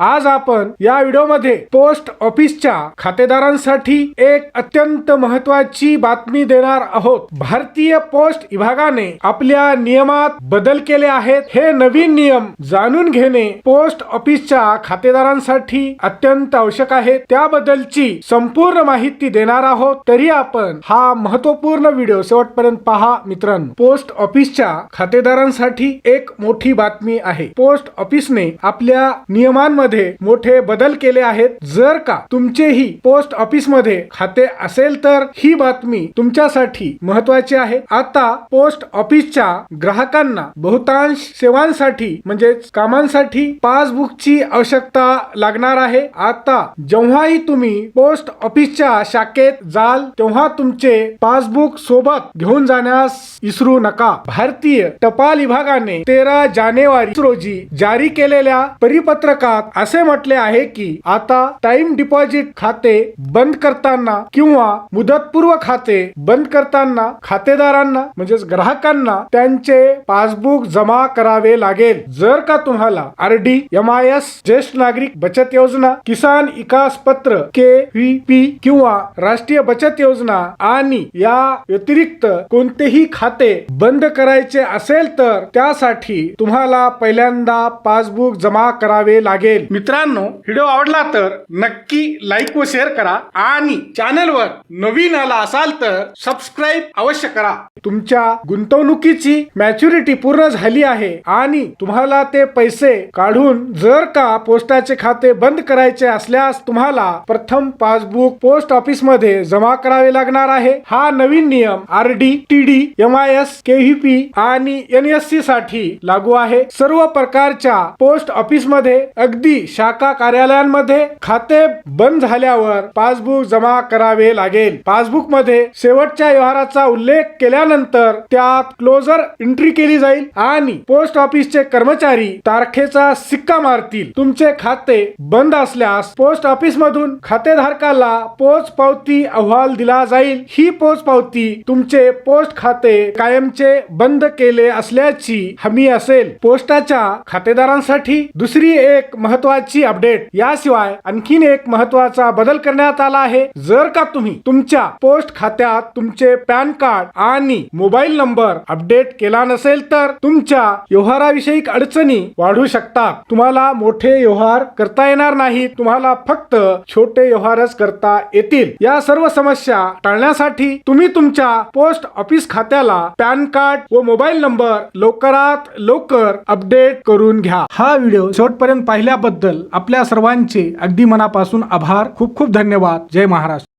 आज आपण या व्हिडिओमध्ये पोस्ट ऑफिसच्या खातेदारांसाठी एक अत्यंत महत्त्वाची बातमी देणार आहोत। भारतीय पोस्ट विभागाने आपल्या नियमात बदल केले आहेत। हे नवीन नियम जाणून घेणे पोस्ट ऑफिसच्या खातेदारांसाठी अत्यंत आवश्यक आहे। त्याबद्दलची संपूर्ण माहिती देणार आहोत। तरी आपण हा महत्त्वपूर्ण व्हिडिओ शेवटपर्यंत पहा मित्रांनो। पोस्ट ऑफिसच्या खातेदारांसाठी एक मोठी बातमी आहे। पोस्ट ऑफिसने आपल्या नियमांमध्ये मोठे बदल केले आहेत। जर का तुमचेही पोस्ट ऑफिस मध्ये खाते असेल तर ही बातमी तुमच्यासाठी महत्त्वाची आहे। आता पोस्ट ऑफिसच्या ग्राहकांना बहुतांश सेवांसाठी म्हणजे कामांसाठी पासबुकची आवश्यकता लागणार आहे। आता जेव्हाही तुम्ही पोस्ट ऑफिसच्या शाखेत जाल तेव्हा तुमचे पासबुक सोबत घेऊन जाण्यास विसरू नका। भारतीय टपाल विभागाने 13 जानेवारी रोजी जारी केलेल्या परिपत्रकात असे म्हटले आहे की आता टाइम डिपॉझिट खाते बंद करताना किंवा मुदतपूर्व खाते बंद करताना खातेदारांना म्हणजे ग्राहकांना त्यांचे पासबुक जमा करावे लागेल। जर का तुम्हाला आरडी, एमआयएस, ज्येष्ठ नागरिक बचत योजना, किसान विकास पत्र, केव्हीपी किंवा राष्ट्रीय बचत योजना आणि या व्यतिरिक्त कोणतेही खाते बंद करायचे असेल तर त्यासाठी तुम्हाला पहिल्यांदा पासबुक जमा करावे लागेल। मित्रांनो, व्हिडिओ आवडला तर नक्की लाईक व शेअर करा आणि चॅनलवर नवीन आला असाल तर सबस्क्राइब अवश्य करा। तुमच्या गुंतवणुकीची मॅच्युरिटी पूर्ण झाली आहे आणि तुम्हाला ते पैसे काढून जर का पोस्टाचे खाते बंद करायचे असल्यास तुम्हाला प्रथम पासबुक पोस्ट ऑफिस मध्ये जमा करावे लागणार आहे। हा नवीन नियम आरडी, टीडी, एमआयएस, केव्हीपी आणि एनएससी साठी लागू आहे। सर्व प्रकारच्या पोस्ट ऑफिस मध्ये अगदी शाखा कार्यालयांमध्ये खाते बंद झाल्यावर पासबुक जमा करावे लागेल। पासबुक मध्ये शेवटच्या व्यवहाराचा उल्लेख केल्यानंतर त्यात क्लोजर एंट्री केली जाईल आणि पोस्ट ऑफिसचे कर्मचारी तारखेचा सिक्का मारतील। तुमचे खाते बंद असल्यास पोस्ट ऑफिस मधून खातेधारकाला पोच पावती अहवाल दिला जाईल। ही पोच पावती तुमचे पोस्ट खाते कायमचे बंद केले असल्याची हमी असेल। पोस्टाच्या खातेदारांसाठी दुसरी एक महत्त्वाची अपडेट याशिवाय आणखीन एक महत्त्वाचा बदल करण्यात आला आहे। जर का तुम्ही तुमच्या पोस्ट खात्यात तुमचे पॅन कार्ड आणि मोबाईल नंबर अपडेट केला नसेल तर तुमच्या व्यवहाराविषयी अडचणी वाढू शकतात। तुम्हाला मोठे व्यवहार करता येणार नाही, तुम्हाला फक्त छोटे व्यवहारच करता येतील। या सर्व समस्या टाळण्यासाठी तुम्ही तुमच्या पोस्ट ऑफिस खात्याला पॅन कार्ड व मोबाईल नंबर लवकरात लवकर अपडेट करून घ्या। हा व्हिडिओ शेवटपर्यंत पाहिल्याबद्दल आपल्या सर्वांचे अगदी मनापासून आभार। खूप खूप धन्यवाद। जय महाराष्ट्र।